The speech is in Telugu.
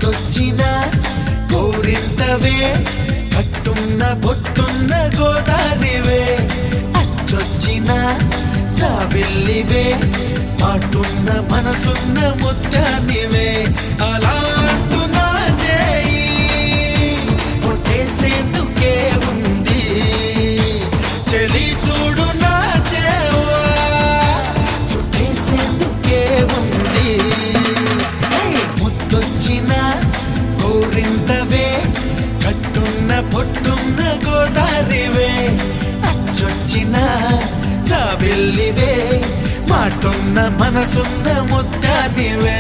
ముద్దొచ్చిన గోరింతవే కట్టున్న బొట్టున్న గోదారివే అచ్చొచ్చిన జాబిల్లివే మాటున్న మనసున్న ముత్యానివే అలా అంటున్నా చేయి కొట్టేసేందుకే ఉంది చెలి చూడు నా చేవా చుట్టేసేందుకే ఉంది ముద్దొచ్చిన గోరింతవే కట్టున్న పొట్టున్న గోదారివే అచ్చొచ్చిన జాబిల్లివే మాటున్న మనసున్న ముత్యానివే